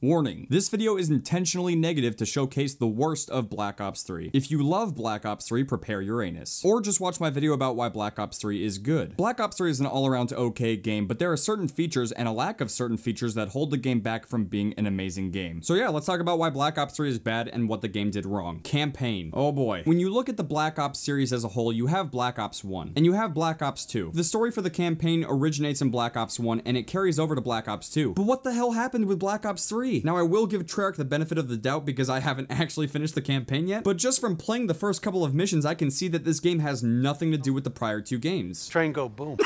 Warning, this video is intentionally negative to showcase the worst of Black Ops 3. If you love Black Ops 3, prepare your anus. Or just watch my video about why Black Ops 3 is good. Black Ops 3 is an all-around okay game, but there are certain features and a lack of certain features that hold the game back from being an amazing game. So yeah, let's talk about why Black Ops 3 is bad and what the game did wrong. Campaign. Oh boy. When you look at the Black Ops series as a whole, you have Black Ops 1, and you have Black Ops 2. The story for the campaign originates in Black Ops 1, and it carries over to Black Ops 2. But what the hell happened with Black Ops 3? Now I will give Treyarch the benefit of the doubt because I haven't actually finished the campaign yet, but just from playing the first couple of missions, I can see that this game has nothing to do with the prior two games. Train go boom.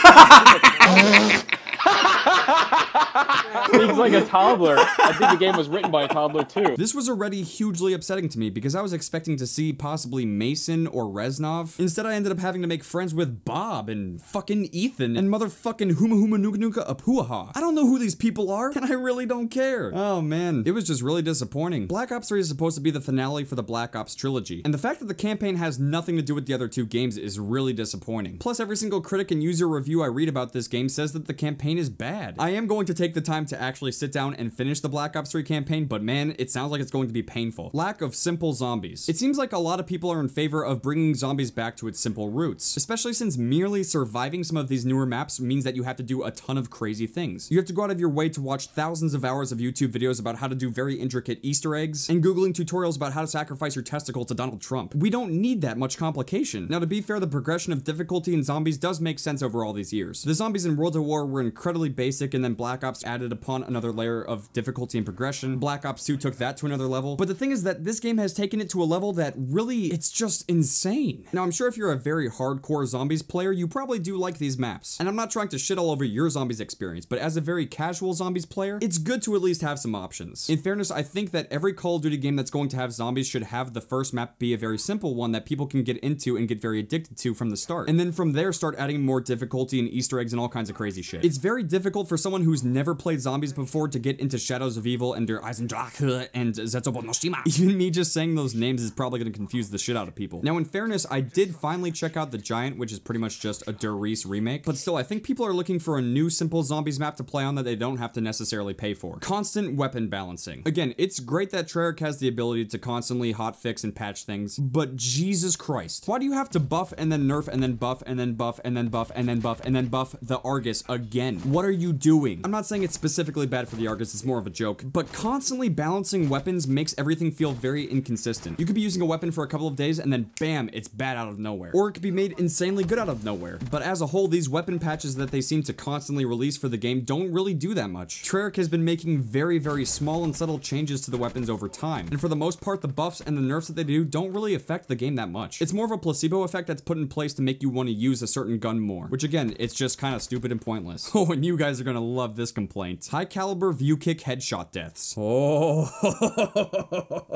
Speaks like a toddler. I think the game was written by a toddler too. This was already hugely upsetting to me because I was expecting to see possibly Mason or Reznov. Instead, I ended up having to make friends with Bob and fucking Ethan and motherfucking Huma Huma Nuka Nuka Apuaha. I don't know who these people are, and I really don't care. Oh man, it was just really disappointing. Black Ops 3 is supposed to be the finale for the Black Ops trilogy, and the fact that the campaign has nothing to do with the other two games is really disappointing. Plus, every single critic and user review I read about this game says that the campaign is bad. I am going to take the time to actually sit down and finish the Black Ops 3 campaign, but man, it sounds like it's going to be painful. Lack of simple zombies. It seems like a lot of people are in favor of bringing zombies back to its simple roots, especially since merely surviving some of these newer maps means that you have to do a ton of crazy things. You have to go out of your way to watch thousands of hours of YouTube videos about how to do very intricate Easter eggs, and Googling tutorials about how to sacrifice your testicle to Donald Trump. We don't need that much complication. Now, to be fair, the progression of difficulty in zombies does make sense over all these years. The zombies in World at War were incredibly basic, and then Black Ops added upon another layer of difficulty and progression. Black Ops 2 took that to another level. But the thing is that this game has taken it to a level that really, it's just insane. Now, I'm sure if you're a very hardcore zombies player, you probably do like these maps. And I'm not trying to shit all over your zombies experience, but as a very casual zombies player, it's good to at least have some options. In fairness, I think that every Call of Duty game that's going to have zombies should have the first map be a very simple one that people can get into and get very addicted to from the start. And then from there, start adding more difficulty and Easter eggs and all kinds of crazy shit. It's very difficult for someone who's never played zombies before to get into Shadows of Evil and Der Eisendrache and Zetsubo no Shima. Even me just saying those names is probably going to confuse the shit out of people. Now, in fairness, I did finally check out The Giant, which is pretty much just a Der Reese remake, but still, I think people are looking for a new simple zombies map to play on that they don't have to necessarily pay for. Constant weapon balancing. Again, it's great that Treyarch has the ability to constantly hotfix and patch things, but Jesus Christ, why do you have to buff and then nerf and then buff and then buff and then buff and then buff and then buff the Argus again? What are you doing? I'm not saying it's specifically bad for the Argus, it's more of a joke, but constantly balancing weapons makes everything feel very inconsistent. You could be using a weapon for a couple of days and then bam, it's bad out of nowhere. Or it could be made insanely good out of nowhere. But as a whole, these weapon patches that they seem to constantly release for the game don't really do that much. Treyarch has been making very, very small and subtle changes to the weapons over time, and for the most part, the buffs and the nerfs that they do don't really affect the game that much. It's more of a placebo effect that's put in place to make you want to use a certain gun more, which again, it's just kind of stupid and pointless. Oh, and you guys are gonna love this complaint. High caliber view kick headshot deaths. Oh,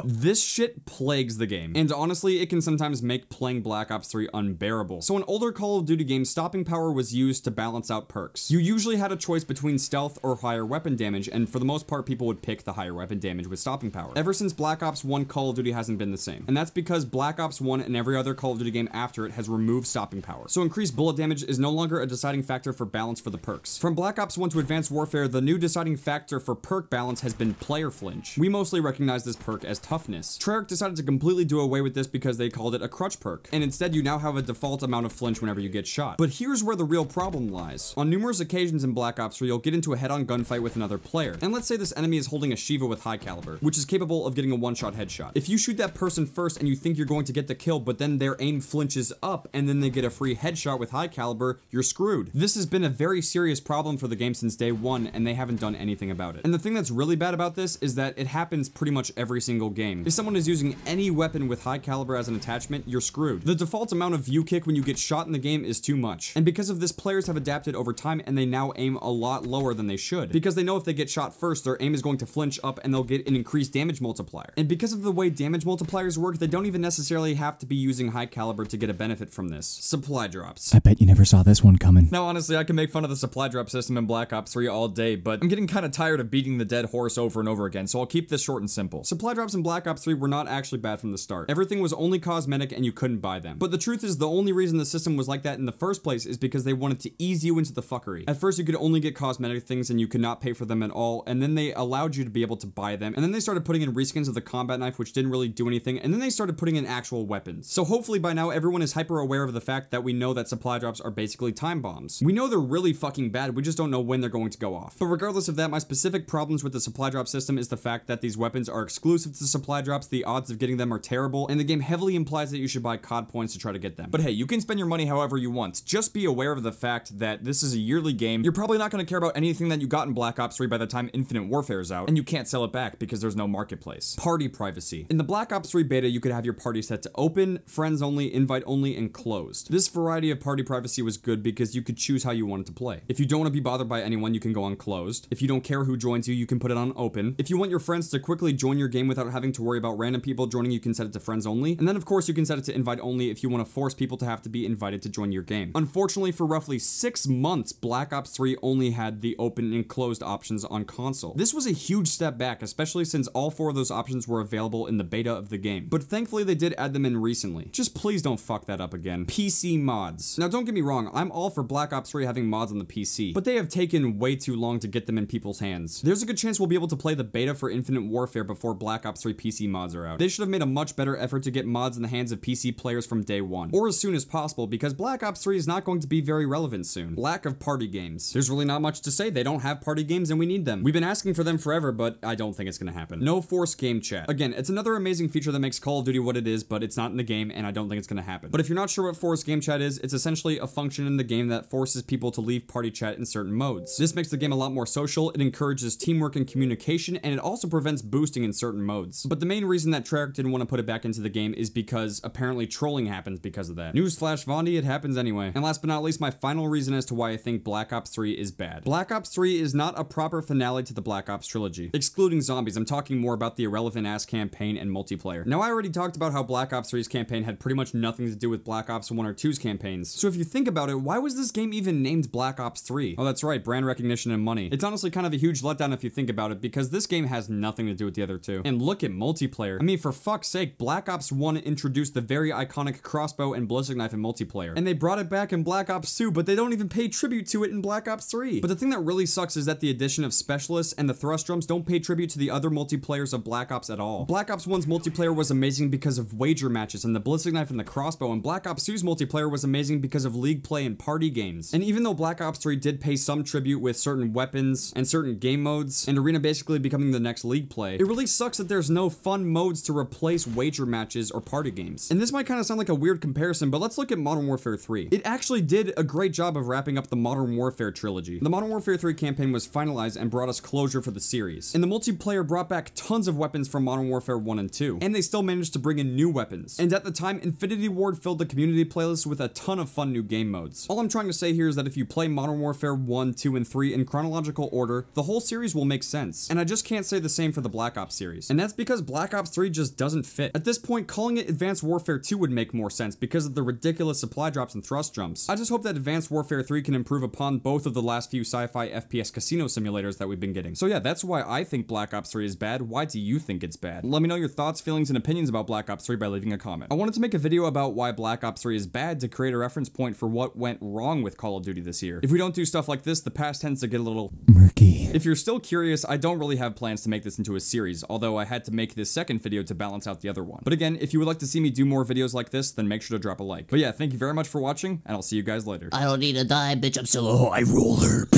this shit plagues the game, and honestly, it can sometimes make playing Black Ops 3 unbearable. So in older Call of Duty games, stopping power was used to balance out perks. You usually had a choice between stealth or higher weapon damage, and for the most part, people would pick the higher weapon damage with stopping power. Ever since Black Ops 1, Call of Duty hasn't been the same, and that's because Black Ops 1 and every other Call of Duty game after it has removed stopping power. So increased bullet damage is no longer a deciding factor for balance for the perks. From Black Ops 1 to Advanced Warfare, the new deciding factor for perk balance has been player flinch. We mostly recognize this perk as toughness. Treyarch decided to completely do away with this because they called it a crutch perk, and instead you now have a default amount of flinch whenever you get shot. But here's where the real problem lies. On numerous occasions in Black Ops 3, you'll get into a head-on gunfight with another player, and let's say this enemy is holding a Shiva with high caliber, which is capable of getting a one-shot headshot. If you shoot that person first and you think you're going to get the kill, but then their aim flinches up and then they get a free headshot with high caliber, you're screwed. This has been a very serious problem for the game since day one, and they haven't done anything about it. And the thing that's really bad about this is that it happens pretty much every single game. If someone is using any weapon with high caliber as an attachment, you're screwed. The default amount of view kick when you get shot in the game is too much. And because of this, players have adapted over time and they now aim a lot lower than they should. Because they know if they get shot first, their aim is going to flinch up and they'll get an increased damage multiplier. And because of the way damage multipliers work, they don't even necessarily have to be using high caliber to get a benefit from this. Supply drops. I bet you never saw this one coming. Now honestly, I can make fun of the supply drop system in Black Ops 3 all day, but I'm getting kind of tired of beating the dead horse over and over again, so I'll keep this short and simple. Supply drops in Black Ops 3 were not actually bad from the start. Everything was only cosmetic and you couldn't buy them. But the truth is, the only reason the system was like that in the first place is because they wanted to ease you into the fuckery. At first, you could only get cosmetic things and you could not pay for them at all, and then they allowed you to be able to buy them, and then they started putting in reskins of the combat knife, which didn't really do anything, and then they started putting in actual weapons. So hopefully by now, everyone is hyper aware of the fact that we know that supply drops are basically time bombs. We know they're really fucking bad, we just don't know when they're going to go off. But regardless of that, my specific problems with the supply drop system is the fact that these weapons are exclusive to supply drops, the odds of getting them are terrible, and the game heavily implies that you should buy COD points to try to get them. But hey, you can spend your money however you want. Just be aware of the fact that this is a yearly game. You're probably not going to care about anything that you got in Black Ops 3 by the time Infinite Warfare is out, and you can't sell it back because there's no marketplace. Party privacy. In the Black Ops 3 beta, you could have your party set to open, friends only, invite only, and closed. This variety of party privacy was good because you could choose how you wanted to play. If you don't want to be bothered by anyone, you can go on closed. If you don't care who joins you, you can put it on open. If you want your friends to quickly join your game without having to worry about random people joining, you can set it to friends only. And then of course you can set it to invite only if you want to force people to have to be invited to join your game. Unfortunately, for roughly 6 months, Black Ops 3 only had the open and closed options on console. This was a huge step back, especially since all 4 of those options were available in the beta of the game. But thankfully they did add them in recently. Just please don't fuck that up again. PC mods. Now don't get me wrong, I'm all for Black Ops 3 having mods on the PC, but they have taken way too long to get them in people's hands. There's a good chance we'll be able to play the beta for Infinite Warfare before Black Ops 3 PC mods are out. They should have made a much better effort to get mods in the hands of PC players from day one, or as soon as possible, because Black Ops 3 is not going to be very relevant soon. Lack of party games. There's really not much to say. They don't have party games and we need them. We've been asking for them forever, but I don't think it's gonna happen. No forced game chat. Again, it's another amazing feature that makes Call of Duty what it is, but it's not in the game and I don't think it's gonna happen. But if you're not sure what forced game chat is, it's essentially a function in the game that forces people to leave party chat in certain modes. This makes the game a lot more social, it encourages teamwork and communication, and it also prevents boosting in certain modes. But the main reason that Treyarch didn't want to put it back into the game is because apparently trolling happens because of that. Newsflash, Vondi, it happens anyway. And last but not least, my final reason as to why I think Black Ops 3 is bad. Black Ops 3 is not a proper finale to the Black Ops trilogy. Excluding zombies, I'm talking more about the irrelevant ass campaign and multiplayer. Now, I already talked about how Black Ops 3's campaign had pretty much nothing to do with Black Ops 1 or 2's campaigns. So if you think about it, why was this game even named Black Ops 3? Oh, that's right, brand recognition and money. It's honestly kind of a huge letdown if you think about it, because this game has nothing to do with the other two. And look at multiplayer. I mean, for fuck's sake, Black Ops 1 introduced the very iconic crossbow and ballistic knife in multiplayer. And they brought it back in Black Ops 2, but they don't even pay tribute to it in Black Ops 3. But the thing that really sucks is that the addition of specialists and the thrust drums don't pay tribute to the other multiplayers of Black Ops at all. Black Ops 1's multiplayer was amazing because of wager matches and the ballistic knife and the crossbow, and Black Ops 2's multiplayer was amazing because of league play and party games. And even though Black Ops 3 did pay some tribute with certain weapons and certain game modes, and Arena basically becoming the next league play, it really sucks that there's no fun modes to replace wager matches or party games. And this might kind of sound like a weird comparison, but let's look at Modern Warfare 3. It actually did a great job of wrapping up the Modern Warfare trilogy. The Modern Warfare 3 campaign was finalized and brought us closure for the series. And the multiplayer brought back tons of weapons from Modern Warfare 1 and 2. And they still managed to bring in new weapons. And at the time, Infinity Ward filled the community playlist with a ton of fun new game modes. All I'm trying to say here is that if you play Modern Warfare 1, 2, and 3 in chronological order, the whole series will make sense. And I just can't say the same for the Black Ops series. And that's because Black Ops 3 just doesn't fit. At this point, calling it Advanced Warfare 2 would make more sense because of the ridiculous supply drops and thrust jumps. I just hope that Advanced Warfare 3 can improve upon both of the last few sci-fi FPS casino simulators that we've been getting. So yeah, that's why I think Black Ops 3 is bad. Why do you think it's bad? Let me know your thoughts, feelings, and opinions about Black Ops 3 by leaving a comment. I wanted to make a video about why Black Ops 3 is bad to create a reference point for what went wrong with Call of Duty this year. If we don't do stuff like this, the past tends to get a little murky. If you're still curious, I don't really have plans to make this into a series, although I had to make this second video to balance out the other one. But again, if you would like to see me do more videos like this, then make sure to drop a like. But yeah, thank you very much for watching, and I'll see you guys later. I don't need to die, bitch, I'm still a high roller.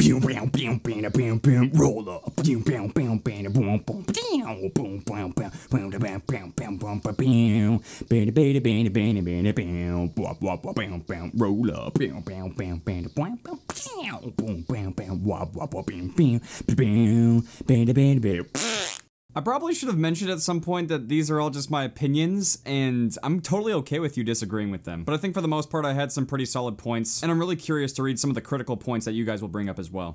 Roll up. I probably should have mentioned at some point that these are all just my opinions, and I'm totally okay with you disagreeing with them. But I think for the most part I had some pretty solid points, and I'm really curious to read some of the critical points that you guys will bring up as well.